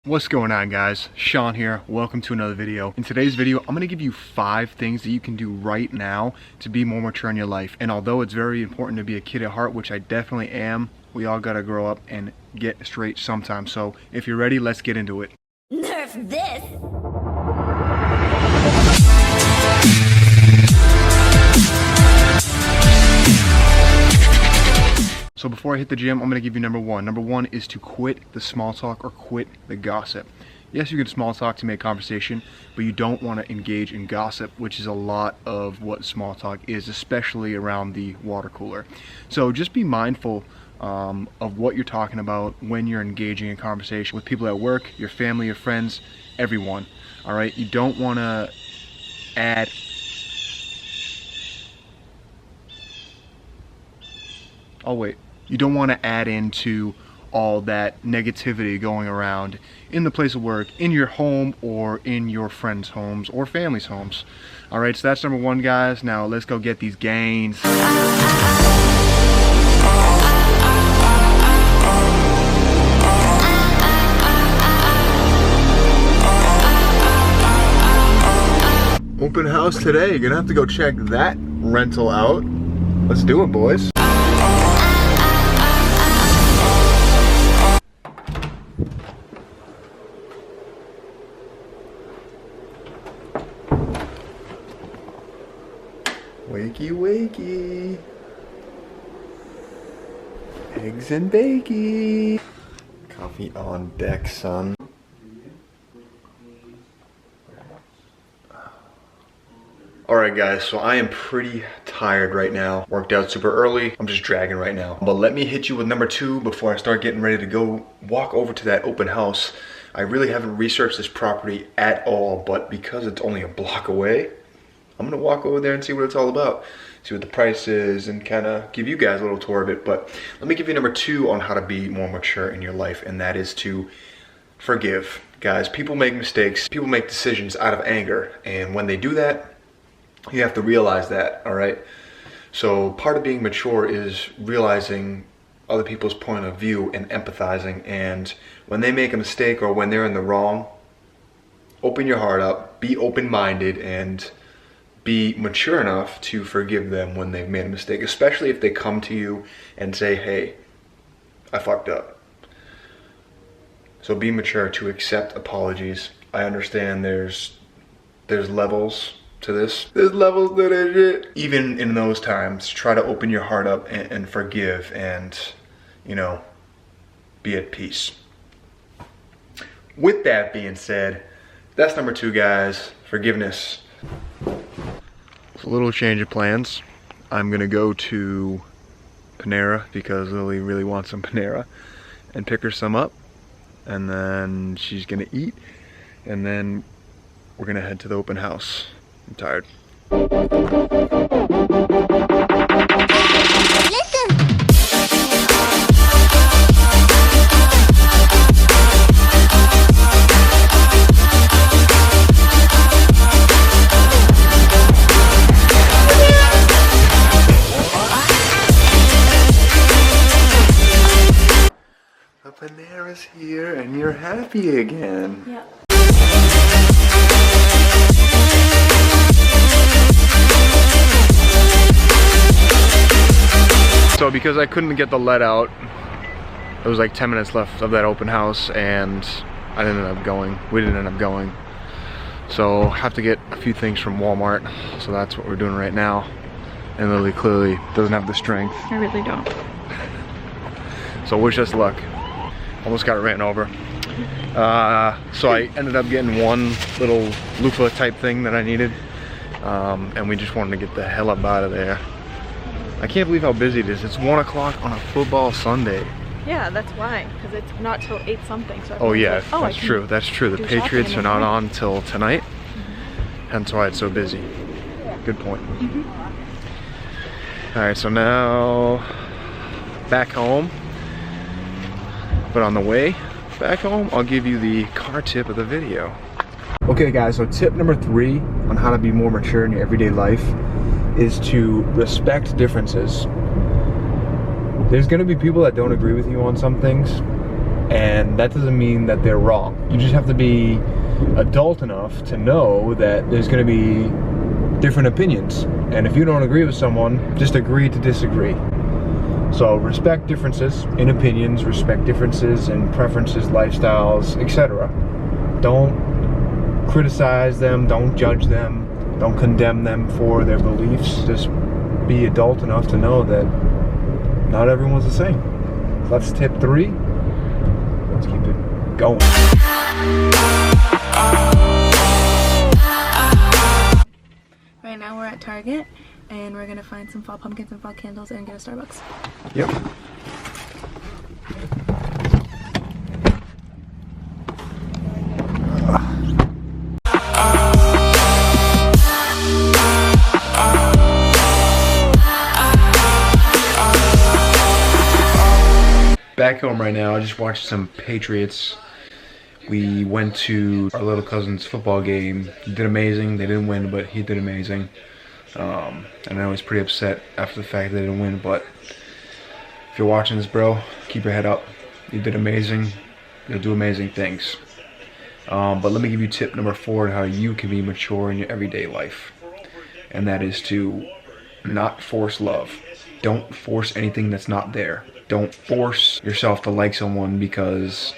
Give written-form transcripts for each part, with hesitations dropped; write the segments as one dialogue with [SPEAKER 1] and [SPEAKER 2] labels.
[SPEAKER 1] What's going on, guys? Sean here. Welcome to another video. In today's video, I'm going to give you 5 things that you can do right now to be more mature in your life. And although it's very important to be a kid at heart, which I definitely am, we all got to grow up and get straight sometimes. So if you're ready, let's get into it.
[SPEAKER 2] Nerf this!
[SPEAKER 1] So before I hit the gym, I'm going to give you number 1. Number 1 is to quit the small talk or quit the gossip. Yes, you can small talk to make conversation, but you don't want to engage in gossip, which is a lot of what small talk is, especially around the water cooler. So just be mindful of what you're talking about when you're engaging in conversation with people at work, your family, your friends, everyone. All right, you don't want to add You don't want to add into all that negativity going around in the place of work, in your home, or in your friends' homes or family's homes. All right, so that's number 1, guys. Now let's go get these gains. Open house today. You're gonna have to go check that rental out. Let's do it, boys. Wakey, wakey. Eggs and bakey. Coffee on deck, son. Alright guys, so I am pretty tired right now. Worked out super early. I'm just dragging right now. But let me hit you with number 2 before I start getting ready to go walk over to that open house. I really haven't researched this property at all, but because it's only a block away, I'm gonna walk over there and see what it's all about. See what the price is and kind of give you guys a little tour of it. But let me give you number 2 on how to be more mature in your life, and that is to forgive. Guys, people make mistakes. People make decisions out of anger, and when they do that, you have to realize that, all right? So part of being mature is realizing other people's point of view and empathizing, and when they make a mistake or when they're in the wrong, open your heart up, be open-minded, and be mature enough to forgive them when they've made a mistake, especially if they come to you and say, hey, I fucked up. So be mature to accept apologies. I understand there's levels to this. There's levels to that shit. Even in those times, try to open your heart up and forgive and, you know, be at peace. With that being said, that's number 2, guys. Forgiveness. A little change of plans. I'm gonna go to Panera because Lily really wants some Panera and pick her some up, and then she's gonna eat, and then we're gonna head to the open house. I'm tired. The Panera's here and you're happy again.
[SPEAKER 2] Yeah.
[SPEAKER 1] So because I couldn't get the lead out, there was like 10 minutes left of that open house, and I didn't end up going. We didn't end up going. So have to get a few things from Walmart. So that's what we're doing right now. And Lily clearly doesn't have the strength.
[SPEAKER 2] I really don't.
[SPEAKER 1] So wish us luck. Almost got ran over. So I ended up getting one little loofah type thing that I needed. And we just wanted to get the hell up out of there. I can't believe how busy it is. It's 1 o'clock on a football Sunday.
[SPEAKER 2] Yeah, that's why. Because it's not till 8 something. So
[SPEAKER 1] Oh yeah,
[SPEAKER 2] like, oh,
[SPEAKER 1] that's true. That's true. The Patriots are not on till tonight. Hence why it's so busy. Good point. Alright, so now back home. But on the way back home, I'll give you the car tip of the video. Okay guys, so tip number 3 on how to be more mature in your everyday life is to respect differences. There's gonna be people that don't agree with you on some things, and that doesn't mean that they're wrong. You just have to be adult enough to know that there's going to be different opinions, and if you don't agree with someone, just agree to disagree. So respect differences in opinions, respect differences in preferences, lifestyles, etc. Don't criticize them, don't judge them, don't condemn them for their beliefs. Just be adult enough to know that not everyone's the same. That's tip 3. Let's keep it going.
[SPEAKER 2] Right now we're at Target and we're gonna find some fall pumpkins and fall candles and get a Starbucks.
[SPEAKER 1] Yep. Back home right now, I just watched some Patriots. We went to our little cousin's football game. He did amazing. They didn't win, but he did amazing. And I was pretty upset after the fact they didn't win, but if you're watching this, bro, keep your head up. You did amazing. You'll do amazing things. But let me give you tip number 4 on how you can be mature in your everyday life. And that is to not force love. Don't force anything that's not there. Don't force yourself to like someone because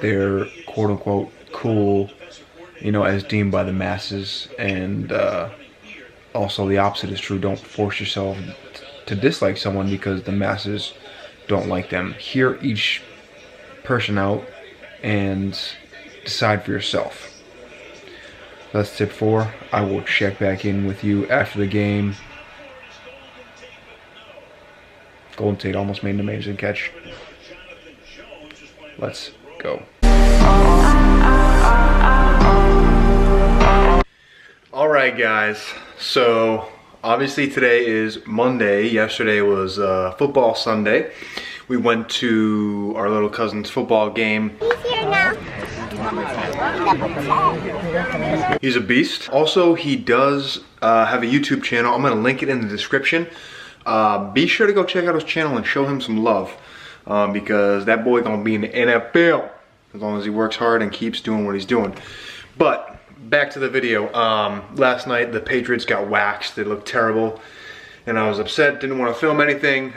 [SPEAKER 1] they're quote unquote cool, you know, as deemed by the masses. And also the opposite is true. Don't force yourself to dislike someone because the masses don't like them. Hear each person out and decide for yourself. That's tip 4. I will check back in with you after the game. Golden State almost made an amazing catch. Let's go. Alright guys, so obviously today is Monday. Yesterday was football Sunday. We went to our little cousin's football game.
[SPEAKER 3] He's here now.
[SPEAKER 1] He's a beast. Also, he does have a YouTube channel. I'm going to link it in the description. Be sure to go check out his channel and show him some love, because that boy gonna be in the NFL as long as he works hard and keeps doing what he's doing. But back to the video. Last night the Patriots got waxed. They looked terrible and I was upset, didn't want to film anything.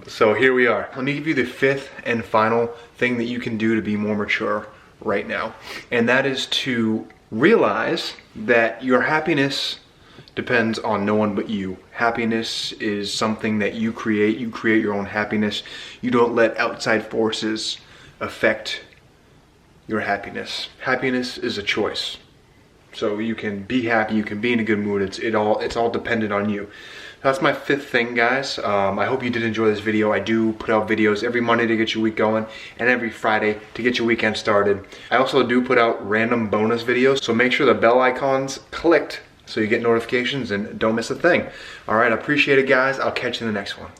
[SPEAKER 1] So here we are. Let me give you the 5th and final thing that you can do to be more mature right now, and that is to realize that your happiness depends on no one but you. Happiness is something that you create. You create your own happiness. You don't let outside forces affect your happiness. Happiness is a choice. So you can be happy, you can be in a good mood. It's all dependent on you. That's my 5th thing, guys. I hope you did enjoy this video. I do put out videos every Monday to get your week going and every Friday to get your weekend started. I also do put out random bonus videos, so make sure the bell icon's clicked so you get notifications and don't miss a thing. All right, I appreciate it, guys. I'll catch you in the next one.